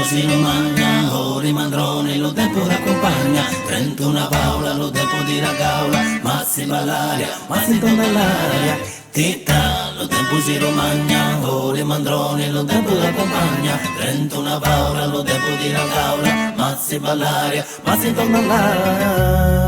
si romagna, ora i mandroni, lo tempo raccompagna, 31 Paola, lo tempo di ragaula, massima l'aria, ma si torna all'aria, tita, lo tempo si romagna, ora i mandroni, lo tempo raccompagna, 31 Paola, lo tempo di ragaula, massima l'aria, ma si torna all'aria.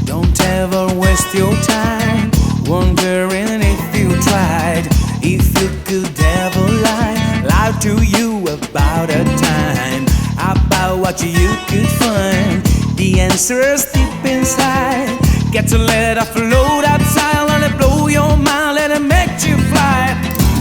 Don't ever waste your time wondering if you tried, if you could ever lie to you about a time, about what you could find. The answer's deep inside. Get to let it float outside, let it blow your mind, let it make you fly.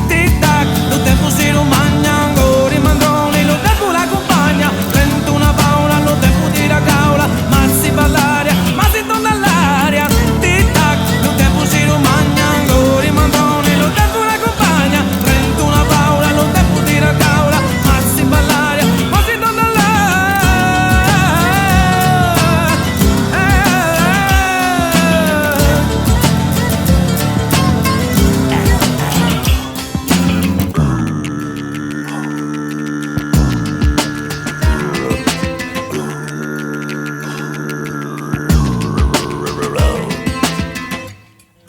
Tic-tac, lo tempo si romagna, ancora i mandroni, lo tempo l'accompagna, 31 Paola, lo tempo di ragaula, ma si va all'aria, ma si torna all'aria. Tic-tac, lo tempo si romagna, ancora i mandroni, lo tempo l'accompagna, 31 Paola, lo tempo di ragaula, ma si va all'aria, ma si torna all'aria.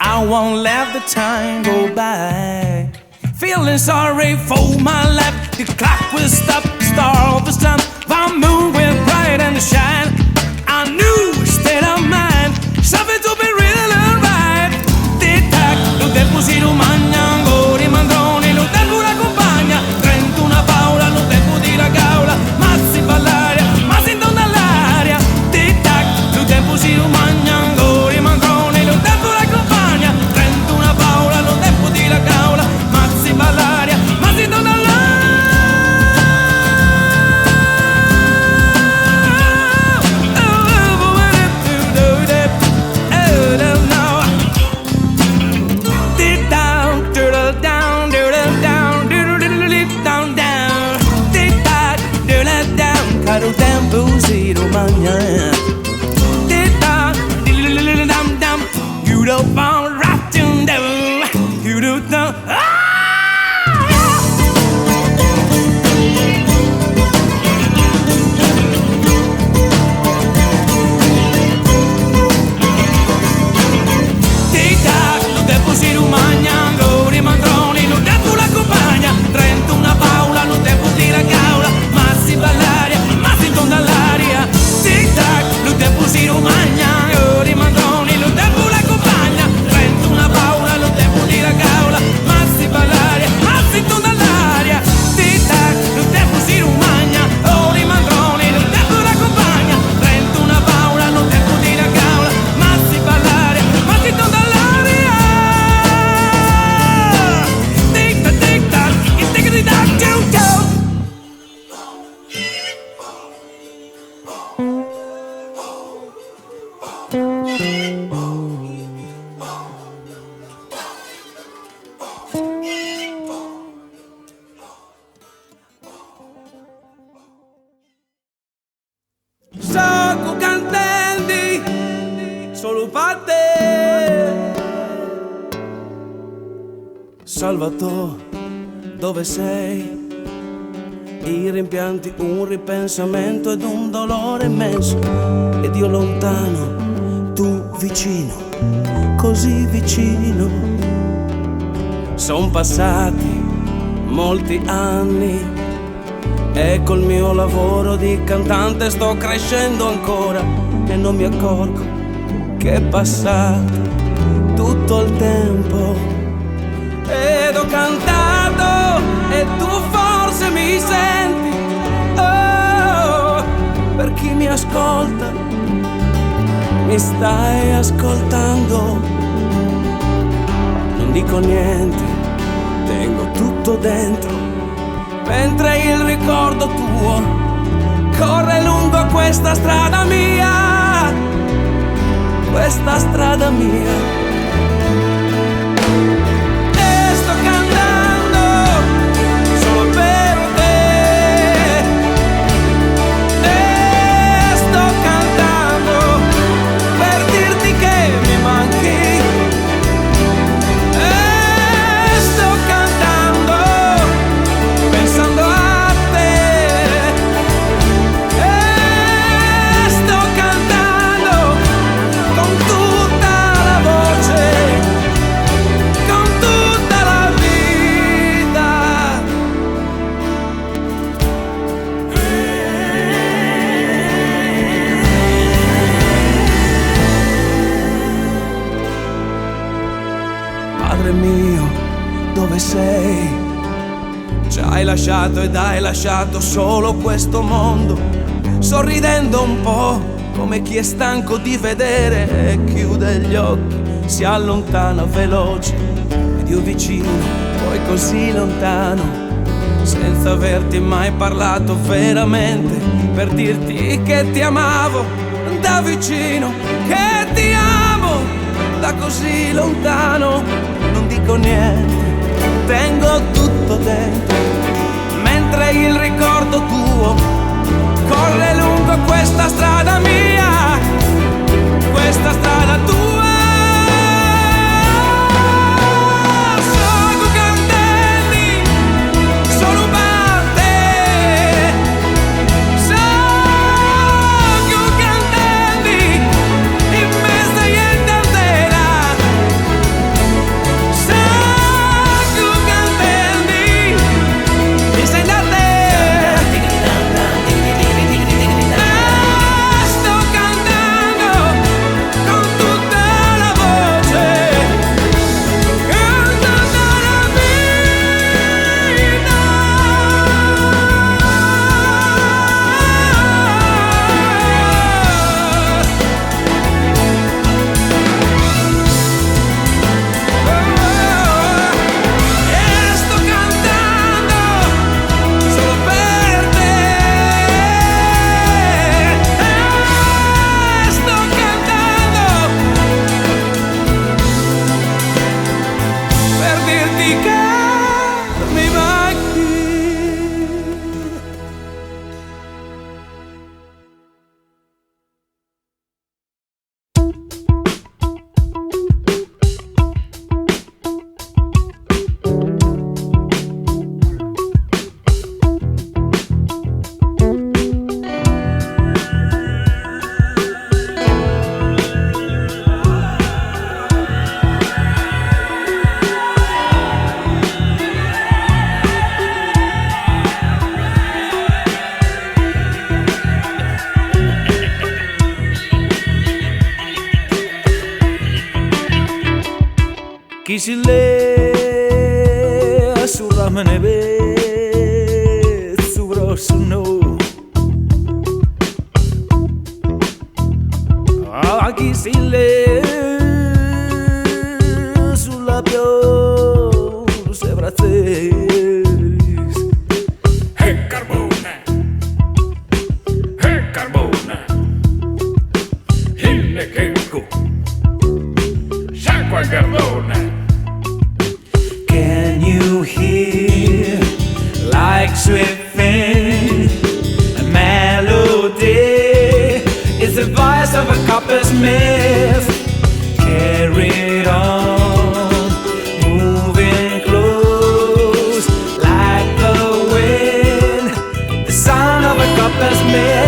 I won't let the time go by, feeling sorry for my life. The clock will stop, the star of the sun, the moon will bright and shine. I knew a state of mind, something to be real and right. Tic-tac, lo tempo si romagna, ancora i mandroni, lo tempo l'accompagna, 31 Paola, lo tempo di ragaula, ma si va all'aria, ma si torna all'aria. Tic-tac, lo tempo si romagna, ancora i mandroni, lo tempo l'accompagna, 31 Paola, lo tempo di ragaula, ma si va all'aria, ma si torna all'aria. Caro tempo si romagna, you don't want right in there, you don't know. Tic-tac, lo tempo si romagna, ancora i mandroni, lo tempo l'accompagna, 31 Paola, lo tempo di ragaula, ma si va all'aria, ma si torna all'aria. Tic-tac, lo tempo si romagna, ancora i mandroni, lo tempo l'accompagna, 31 Paola, lo tempo di ragaula, ma si va all'aria, ma si torna all'aria. Tic-tac, lo tempo si romagna, ancora i mandroni, lo tempo l'accompagna, 31 Paola, lo tempo di ragaula, ma si va all'aria, ma si torna all'aria. Tic-tac, tic-tac, tic-tac, tic-tac, Sacco cantanti solo per te. Salvatore, dove sei? I rimpianti, un ripensamento ed un dolore immenso. Ed io lontano, tu vicino, così vicino. Son passati molti anni e col mio lavoro di cantante sto crescendo ancora e non mi accorgo che è passato tutto il tempo. Ed ho cantato e tu forse mi senti, oh, per chi mi ascolta, mi stai ascoltando. Non dico niente, tengo tutto dentro, mentre il ricordo tuo corre lungo questa strada mia, questa strada mia. E sto cantando solo per te, e sto cantando per dirti che hai lasciato ed hai lasciato solo questo mondo, sorridendo un po' come chi è stanco di vedere e chiude gli occhi, si allontana veloce ed io vicino, poi così lontano, senza averti mai parlato veramente, per dirti che ti amavo da vicino, che ti amo da così lontano. Non dico niente, tengo tutto dentro, mentre il ricordo tuo corre lungo questa strada mia, questa strada tua. Sono candelli, sono parte, sono candelli, in mezzo a candela, sono candelli, mi sei da te. Sto cantando con tutta la voce, cantando la vita. E sto cantando solo per te. Sto cantando per dirti che mi manchi. Kisile suramane be subro suno kisile sulla pio se brazes Hey Carbone, Hinne Kenko, Jacqua Gardone. Can you hear like sweet wind a melody? It's the voice of a coppersmith carried on, moving close like the wind, the sound of a coppersmith.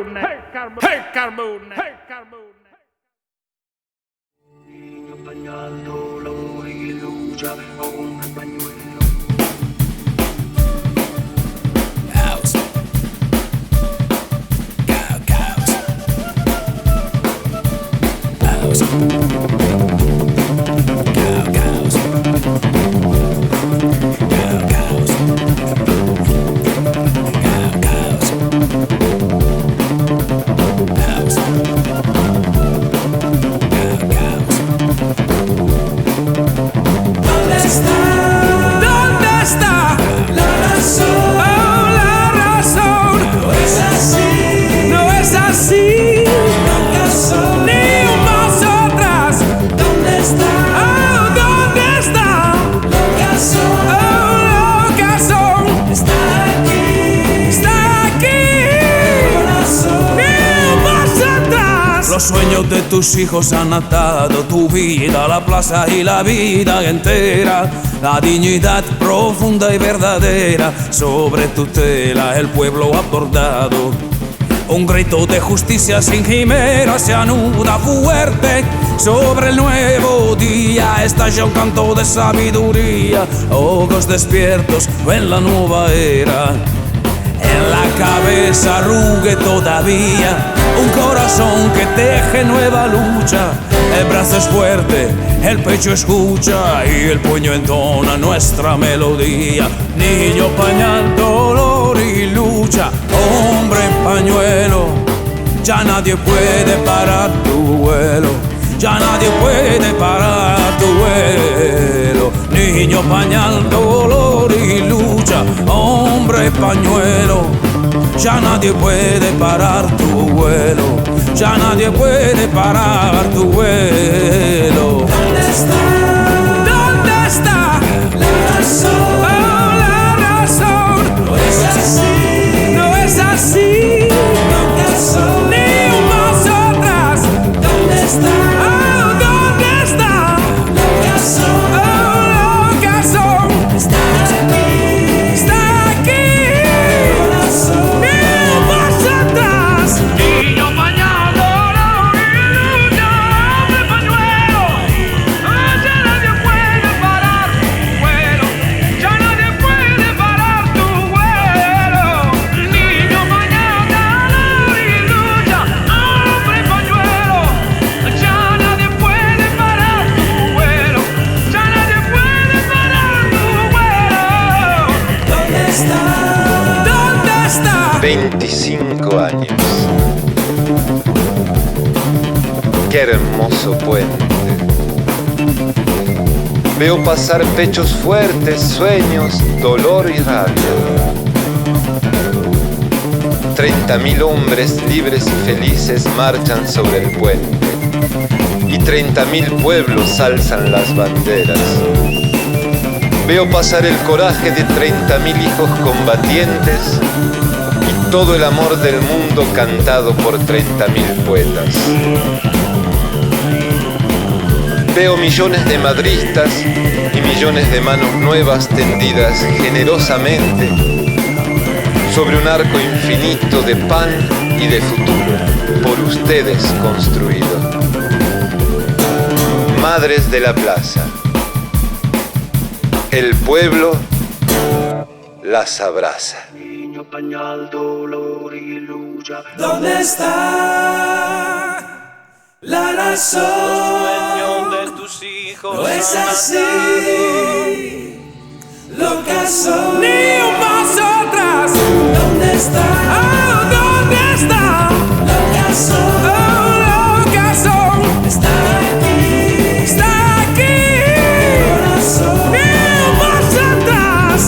carbone, hey carbone, hey carbone, hey carbone. Caos. Caos. Caos. Caos. Los sueños de tus hijos han atado tu vida, la plaza y la vida entera. La dignidad profunda y verdadera sobre tu tela el pueblo ha bordado. Un grito de justicia sin quimera se anuda fuerte sobre el nuevo día. Estalla un canto de sabiduría, ojos despiertos ven la nueva era. En la cabeza arrugue todavía un corazón que teje nueva lucha. El brazo es fuerte, el pecho escucha y el puño entona nuestra melodía. Niño, pañal, dolor y lucha, hombre en pañuelo. Ya nadie puede parar tu vuelo, ya nadie puede parar tu vuelo. Niño, pañal, dolor y lucha, hombre en pañuelo. Ya nadie puede parar tu vuelo, ya nadie puede parar tu vuelo. ¿Dónde está? ¿Dónde está la razón? Oh, la razón. No es así, no es así. Nunca son ni un paso atrás. ¿Dónde está? Oh, ¿dónde está la razón? Oh, la razón. Está aquí, está aquí. Corazón. Niño pañado, dolor y lucha, hombre pañuelo. Ya nadie puede parar tu vuelo, ya nadie puede parar tu vuelo. Niño pañado, dolor y lucha, hombre pañuelo. Ya nadie puede parar tu vuelo, ya nadie puede parar tu vuelo. ¿Dónde está? ¿Dónde está? 25 años. Qué hermoso puente. Veo pasar pechos fuertes, sueños, dolor y rabia. 30.000 hombres libres y felices marchan sobre el puente. Y 30.000 pueblos alzan las banderas. Veo pasar el coraje de 30.000 hijos combatientes y todo el amor del mundo cantado por 30.000 poetas. Veo millones de madristas y millones de manos nuevas tendidas generosamente sobre un arco infinito de pan y de futuro por ustedes construido. Madres de la plaza, el pueblo las abraza. Niño, pañal, dolor y lucha. ¿Dónde está la razón? De tus hijos No es así, locas son. Ni un paso atrás. ¿Dónde está? Oh, ¿dónde está? Locas son. Oh, locas son. Está aquí, está aquí. Corazón. Ni un paso atrás.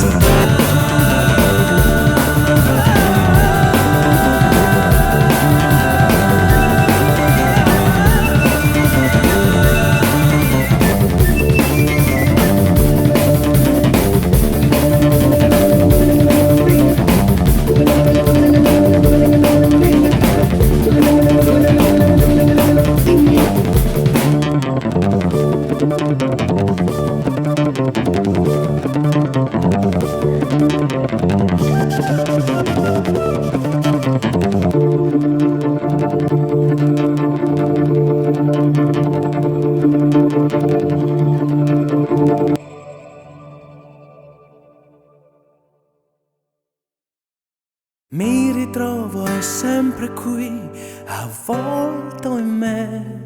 avvolto in me,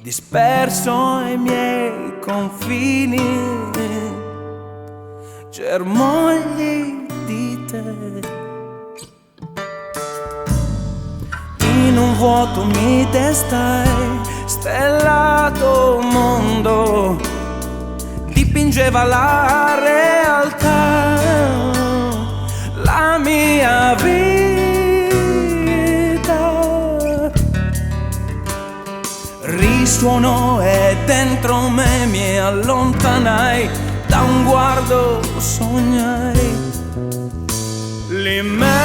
disperso ai miei confini, germogli di te. In un vuoto mi destai, stellato mondo dipingeva la realtà, la mia vita. Risuonò e dentro me mi allontanai, da un guardo sognai l'immenso.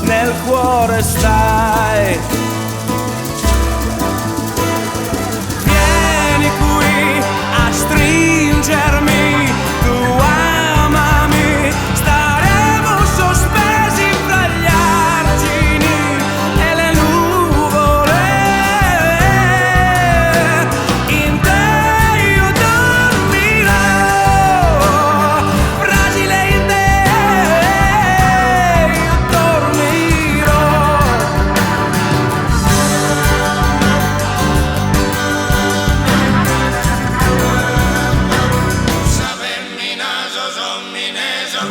Nel cuore stai, vieni qui a stringermi, tu amami, staremo sospesi fra gli argini e le nuvole. In te io dormirò, fragile in te io dormirò.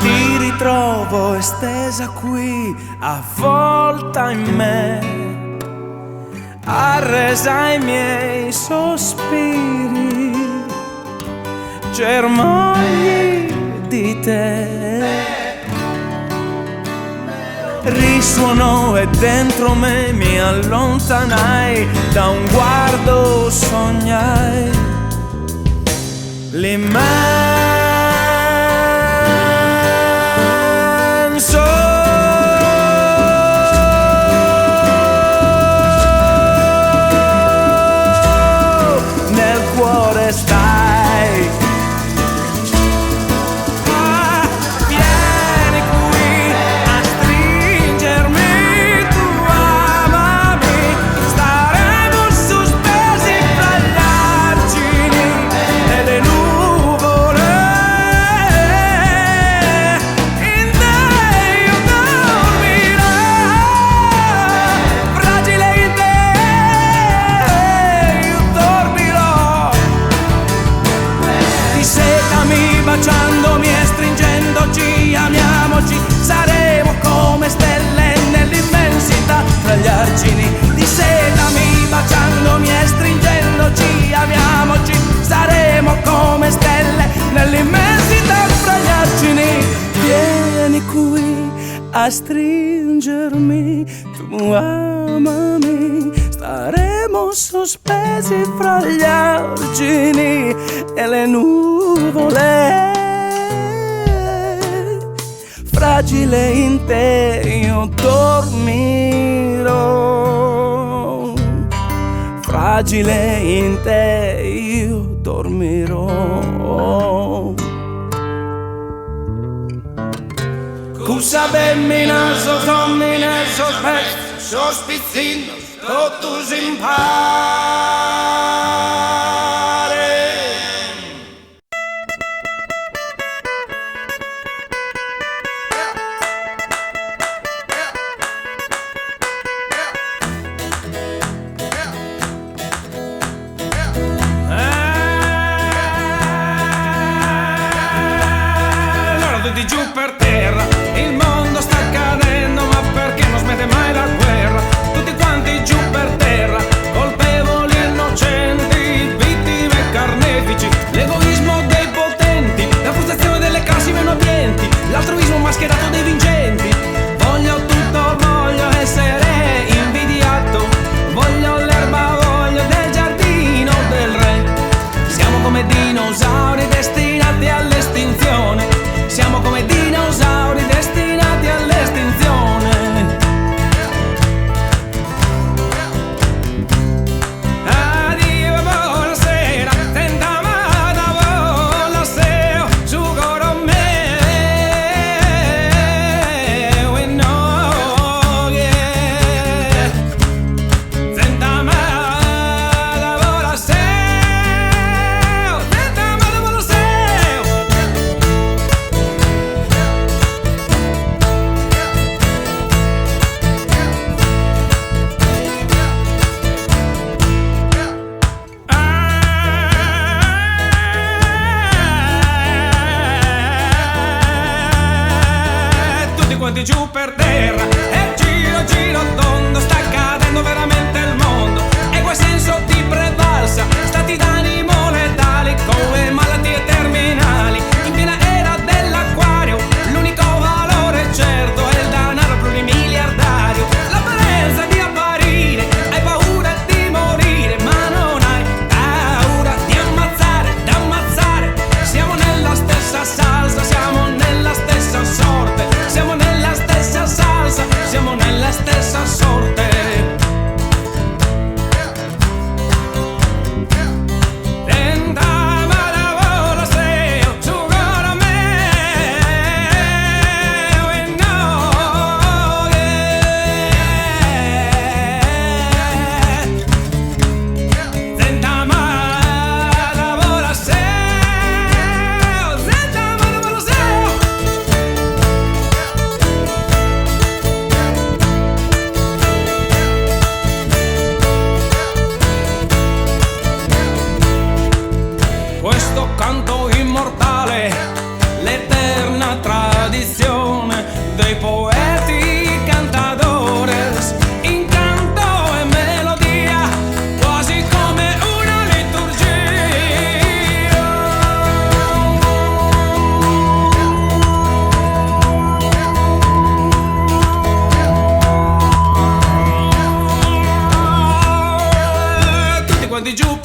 Ti ritrovo estesa qui, avvolta in me, arresa ai miei sospiri, germogli di te. Risuonò e dentro me mi allontanai, da un guardo sognai l'immenso. Nel cuore stai, vieni qui a stringermi, tu amami, staremo sospesi fra gli argini e le nuvole. In te io dormirò, fragile in te io dormirò. Dissetami baciandomi e stringendoci, amiamoci, saremo come stelle nell'immensità fra gli argini. Dissetami baciandomi e stringendoci, amiamoci, saremo come stelle nell'immensità fra gli argini. Vieni qui a stringermi, tu amami, staremo sospesi fra gli argini e le nuvole. Fragile in te io dormirò, fragile in te io dormirò. Cusa bemmina, sommine, sospizzino, totus impare. L'ordo di giù per terra, il mondo sta cadendo, ma perché non smette mai la guerra? Tutti quanti giù per terra, colpevoli e innocenti.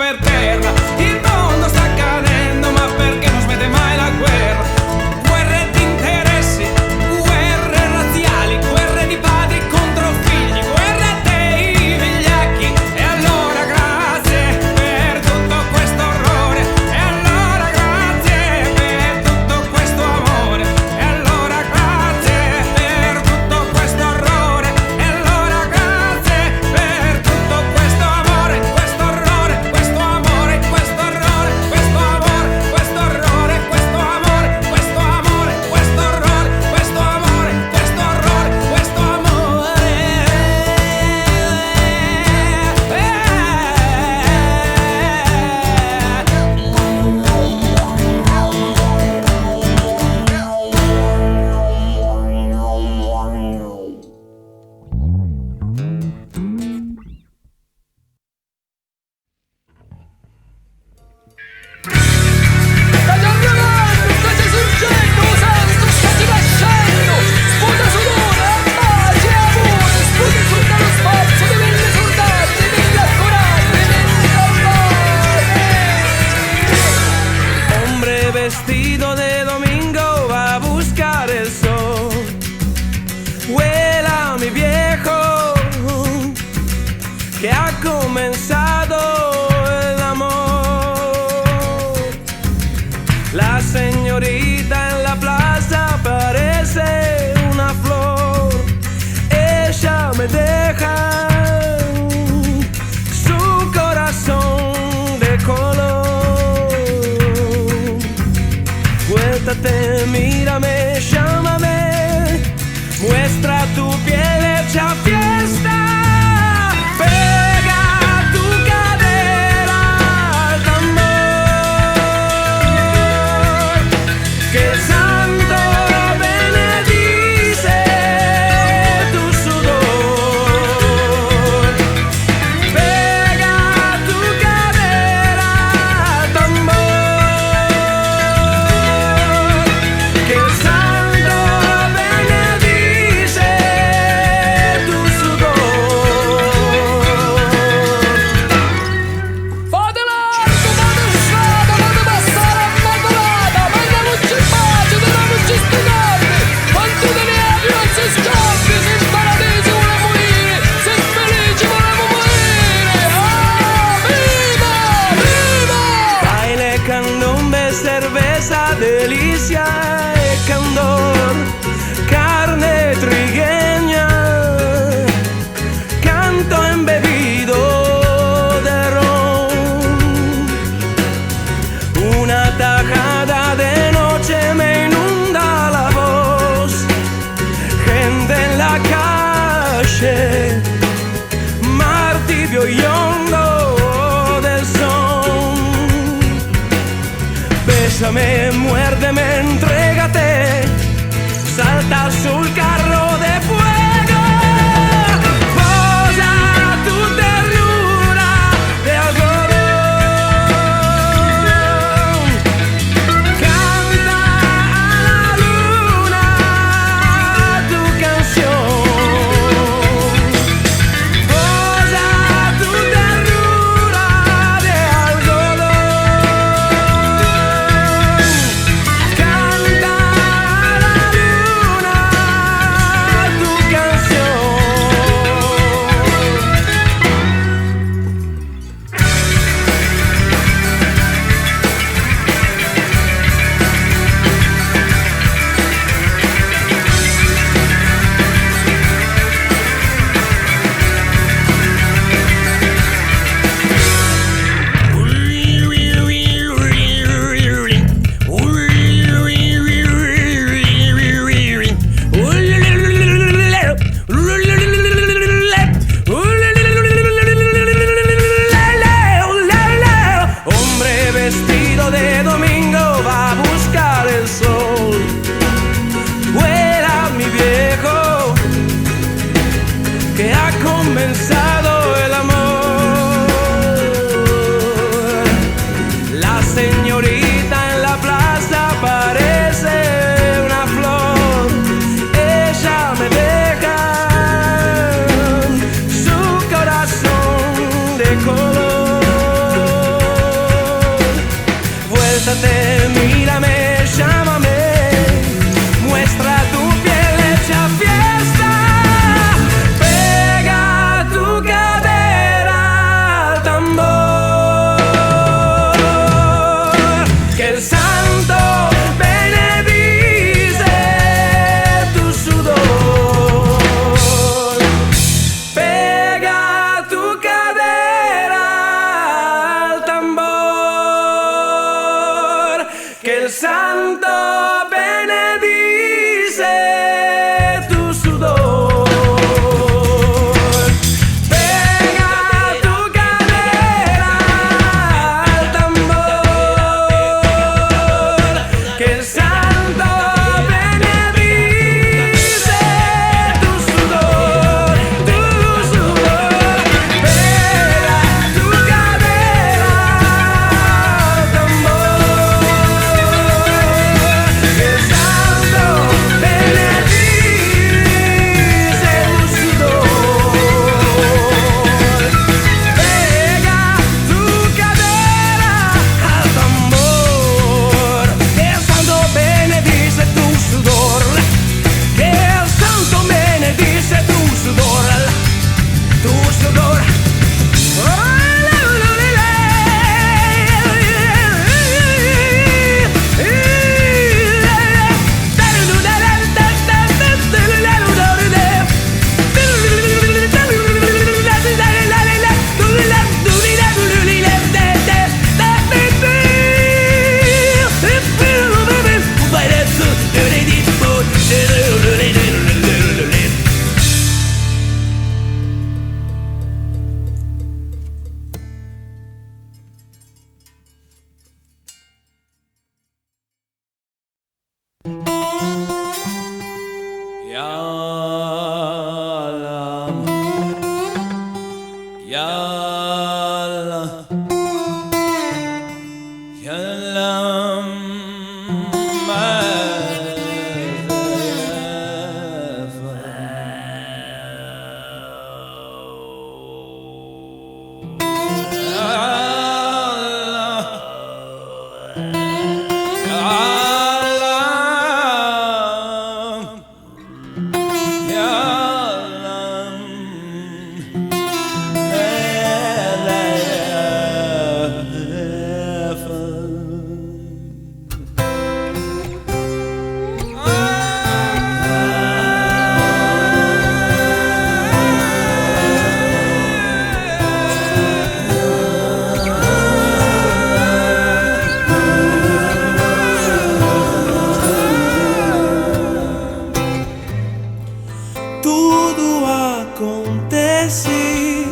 per terra. Il mondo sta cadendo, ma perché non smette mai la guerra? Guerre di interessi, guerre razziali, guerre di padri contro figli, guerre dei vigliacchi. E allora grazie per tutto questo orrore, e allora grazie per tutto questo amore, e allora grazie per tutto questo orrore, e allora grazie per tutto questo amore, questo orrore, questo amore, questo orrore, questo amore, questo orrore, questo amore, questo amore, questo orrore, questo amore, questo orrore, questo Stai arrivando, stai surgendo, sento, stai nascendo. Sputa sudore, baci, amore, sputa sul dallo spazio di mille soldati, di mille accorati, di mille soldati. Hombre vestido de domingo va a buscar el sol. Vuela mi viejo, que ha comenzado el amor. La señorita en la plaza parece una flor. Ella me deja su corazón de color. Vuéltate, mírame, llámame, muestra tu piel hecha fiesta. Pega tu cadera al tambor, que el santo benedice tu sudor. Pega tu cadera al tambor, que el santo benedice tu sudor. Fate largo, fate strada, fate passare a mandolata. Mandiamoci in pace, teniamoci sti nervi. Quanti te ne hai non si scappi. Se in paradiso vuole morire, se felici vorremmo morire. Ah, viva, viva! Baile, candombe, cerveza, delicia y candor, carne trigueña, canto embebido de ron. Una tajada de noche me inunda la voz, gente en la calle, mar tibio y hondo del son. Bésame, muérdeme, entrégate, salta sul carro de fuego. Posa tu ternura de algodón, canta a la luna tu canción. Posa tu ternura de algodón, canta a la luna abrázate, mírame, llámame, muestra tu piel hecha fiesta, pega tu cadera al tambor, que el santo benedice tu sudor, pega tu cadera al tambor, que el santo benedice tu sudor. Pega tu cadera al tambor, que el santo benedice tu sudor, tu sudor. Pega tu cadera al tambor, que el santo benedice tu sudor. Pega tu cadera al tambor, que el santo benedice tu sudor, que el santo benedice tu sudor, tu sudor. Tudo acontece,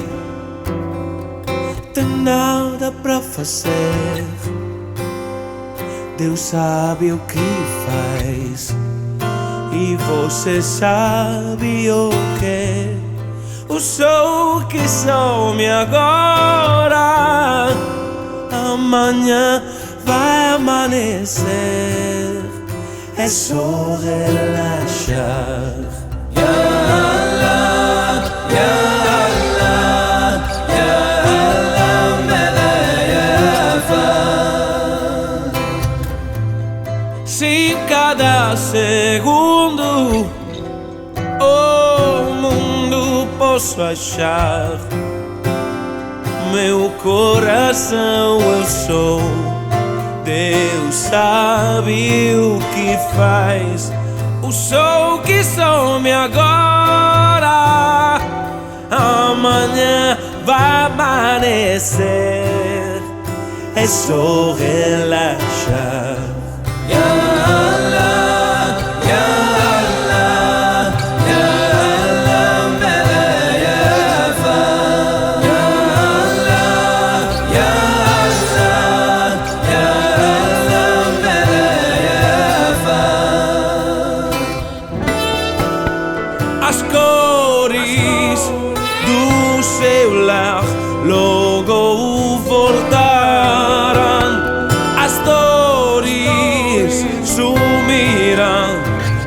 tem nada pra fazer. Deus sabe o que faz e você sabe o que. O sol que some agora, amanhã vai amanhecer. É só relaxar. Se cada segundo o mundo posso achar, meu coração eu sou. Deus sabe o que faz. O sol que some agora, amanhã vai amanhecer. É só relaxar. As cores do seu lar logo voltarão, as dores sumirão.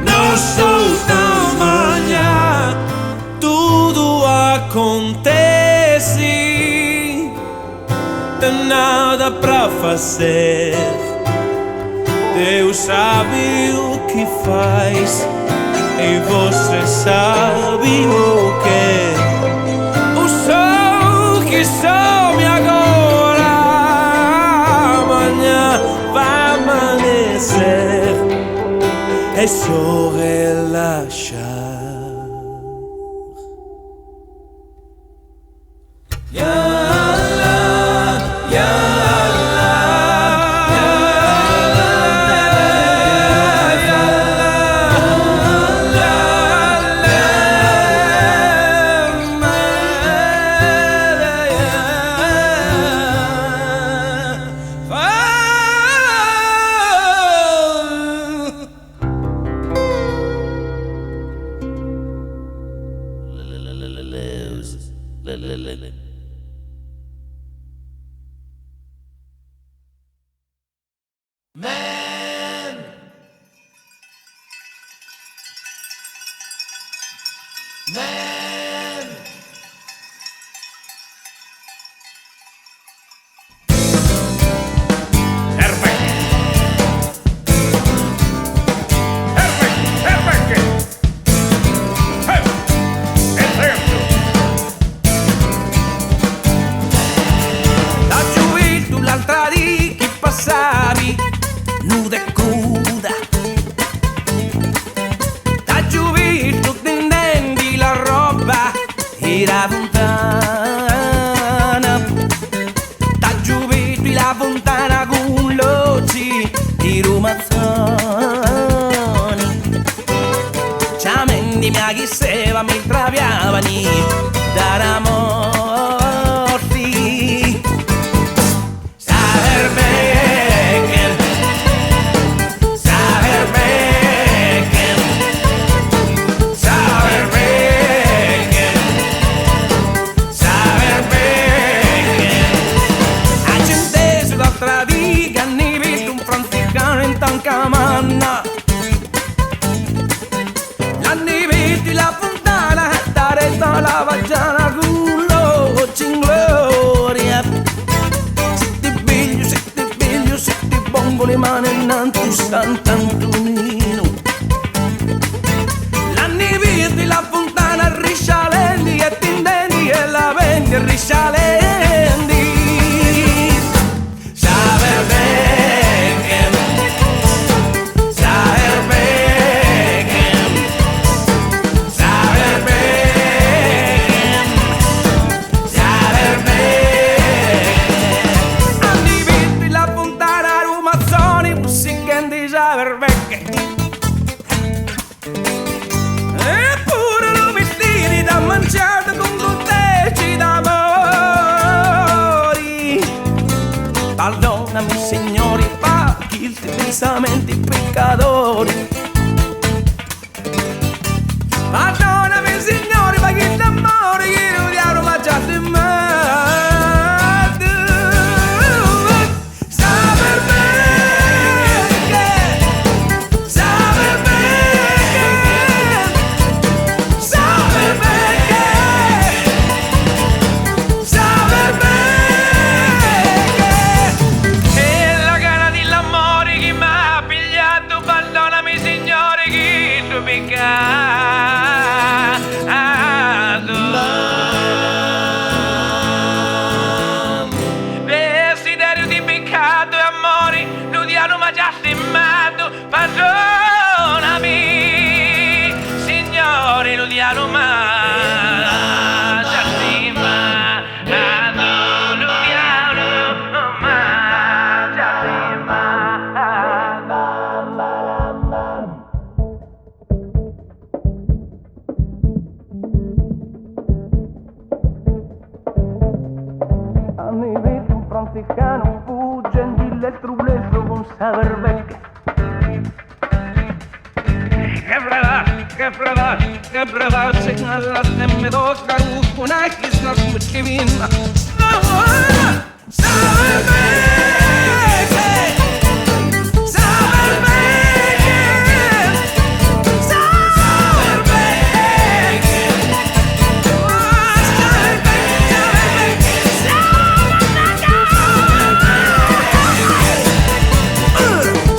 Não sou tamanha, tudo acontece, tem nada pra fazer. Deus sabe o que faz e você sabe o que. O sol que some agora, amanhã vai amanhecer, é só relaxar.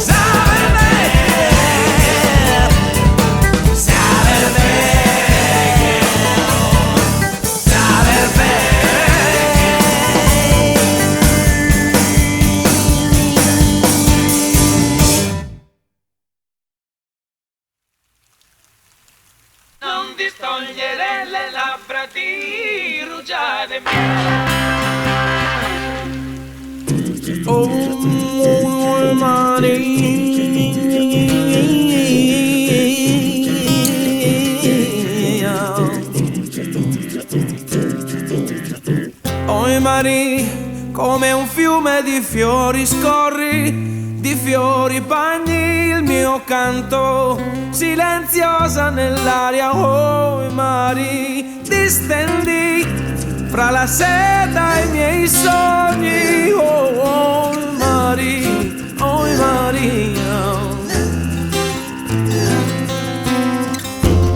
Sabe Oh, Maria. Oh, Maria, come un fiume di fiori scorri, di fiori bagni il mio canto, silenziosa nell'aria. Oh, Maria, distendi fra la seta e i miei sogni. Oh, Maria, oh, Maria.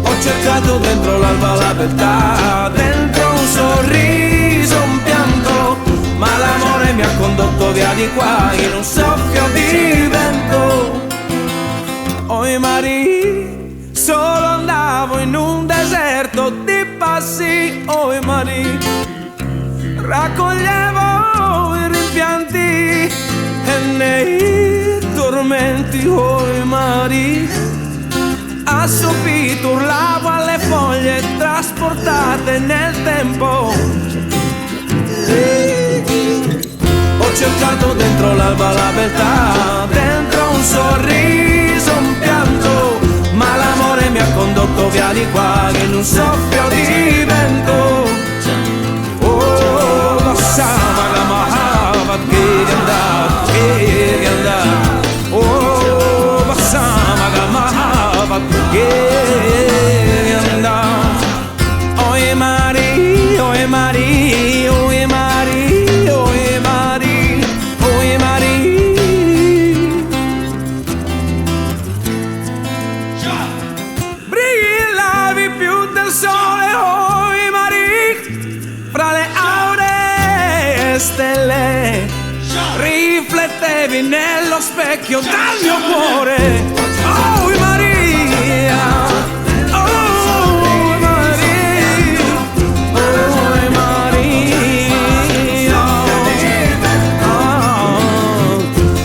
Ho cercato dentro l'alba la beltà, dentro un sorriso, un pianto, ma l'amore mi ha condotto via di qua in un soffio di vento. Oh, Maria, solo andavo in un deserto di passi. Oh, Maria, raccoglievo i rimpianti e nei tormenti. Oh, Maria, a soffitto urlavo alle foglie trasportate nel tempo. Ho cercato dentro l'alba la beltà, dentro un sorriso, un pianto, ma l'amore mi ha condotto via di qua in un soffio di vento. Oh, Bassama Mahava, che è andata. Oh, Bassama Mahava, che è andata. Oh, Maria, oh, Maria, oh, Maria, oh, Maria, oh, Maria. Brillavi più del sole, oh, Maria, fra le auree stelle, riflettevi nello specchio dal mio cuore. Oh, Maria, oh, Maria, oh, Maria.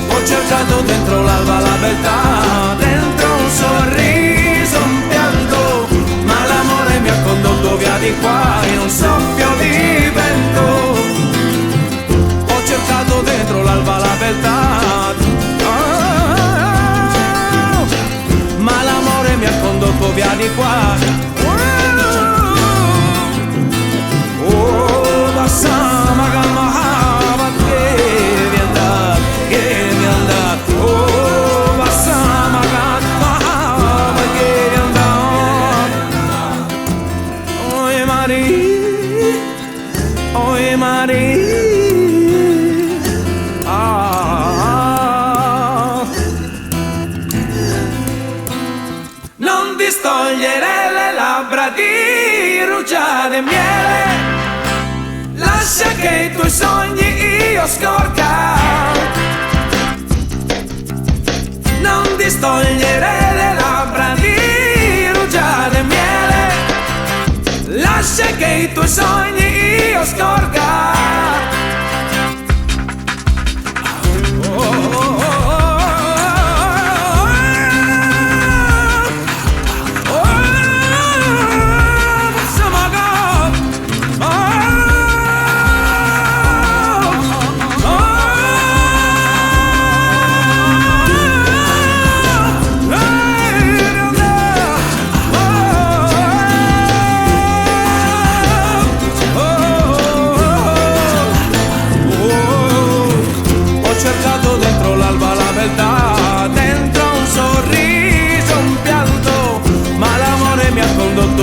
Ho cercato dentro l'alba la beltà, dentro un sorriso, un pianto, ma l'amore mi ha condotto via di qua in un soffio di vento. Ho cercato dentro l'alba la beltà, ma l'amore mi ha condotto via di qua. Oh, Bassama Mahava, che vi è andato. Oh, Bassama Mahava, che vi è andato. Oh, Maria, oh, Maria. Non distogliere le labbra di rugiada e miele, lascia che i tuoi sogni io scorga. Non distogliere le labbra di rugiada e miele, lascia che i tuoi sogni io scorga.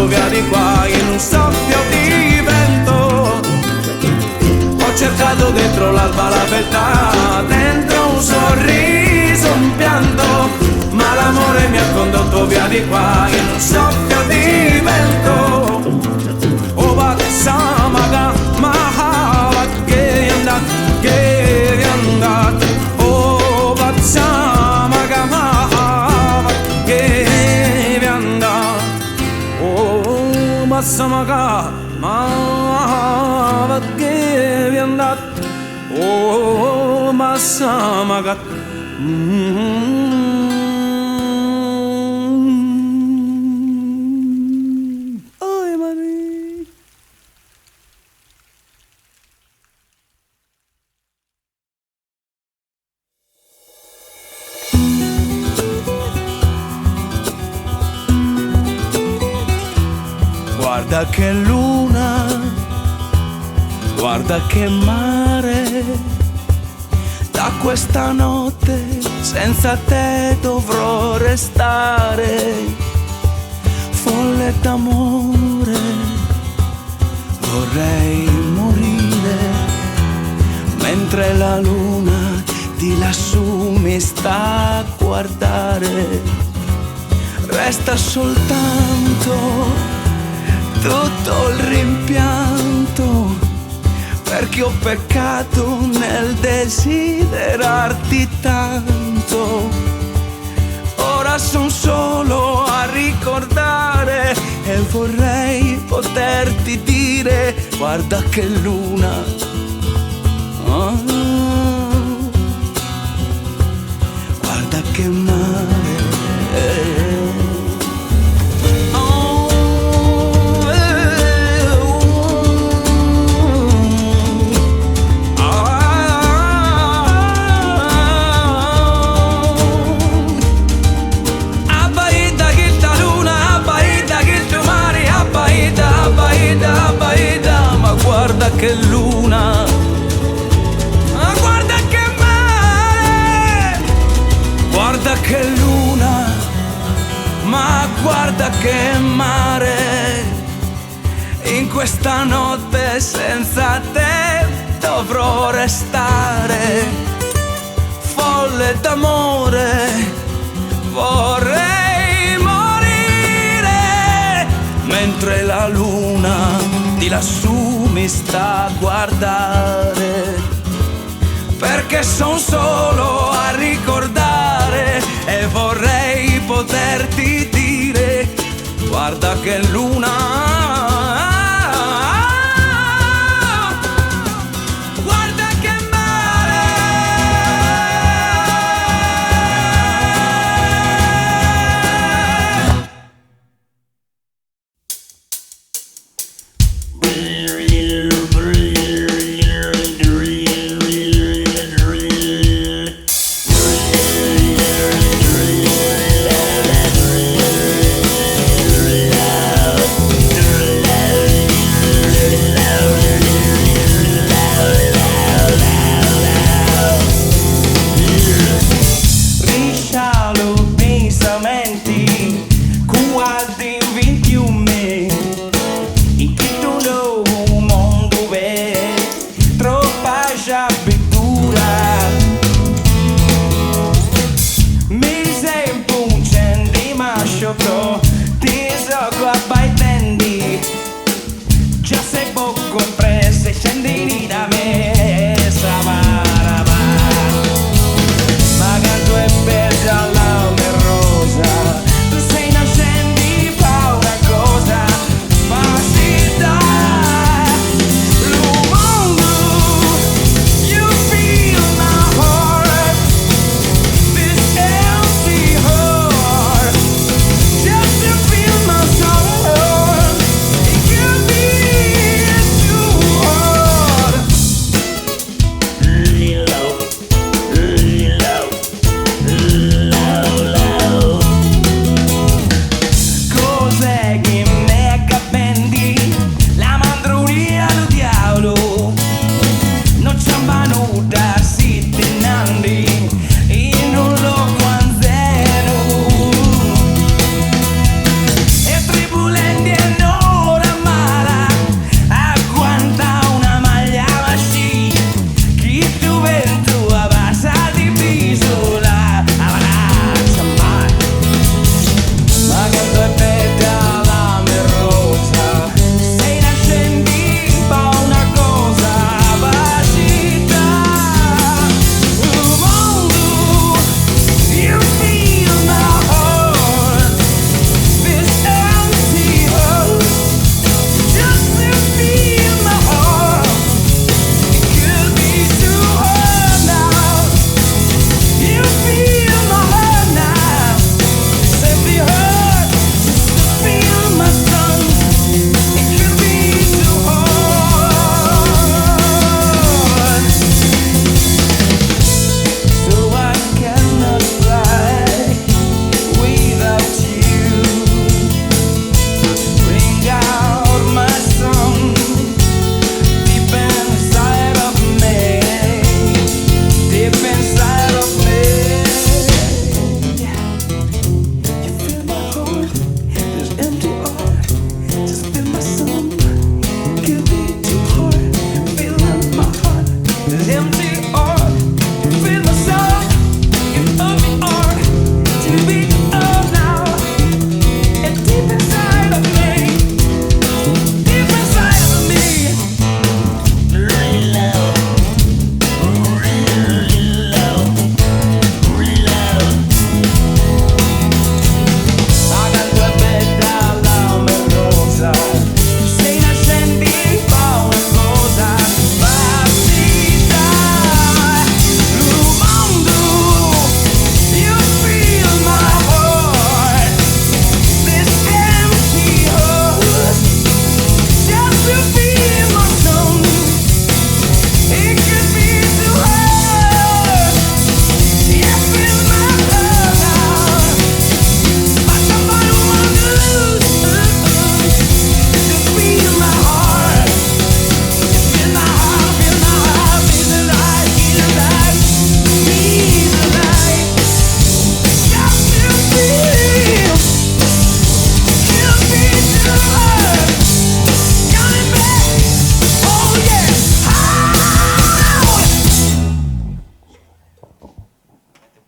Via di qua in un soffio di vento. Ho cercato dentro l'alba la beltà, dentro un sorriso, un pianto, ma l'amore mi ha condotto via di qua in un soffio di vento. Oh, Bassama Mahava, che è andato, che è andato. Oh, Bassama Mahava, che è andato. Oh, Bassama Mahava, che è andato. Oh, Bassama Guarda che luna, guarda che mare, da questa notte senza te dovrò restare. Folle d'amore, vorrei morire, mentre la luna di lassù mi sta a guardare. Resta soltanto tutto il rimpianto, perché ho peccato nel desiderarti tanto. Ora son solo a ricordare e vorrei poterti dire: guarda che luna, oh, guarda che mare. Guarda che luna, guarda che mare, guarda che luna, ma guarda che mare. In questa notte senza te dovrò restare. Folle d'amore, vorrei morire, mentre la luna di lassù mi sta a guardare, perché son solo a ricordare e vorrei poterti dire: guarda che luna,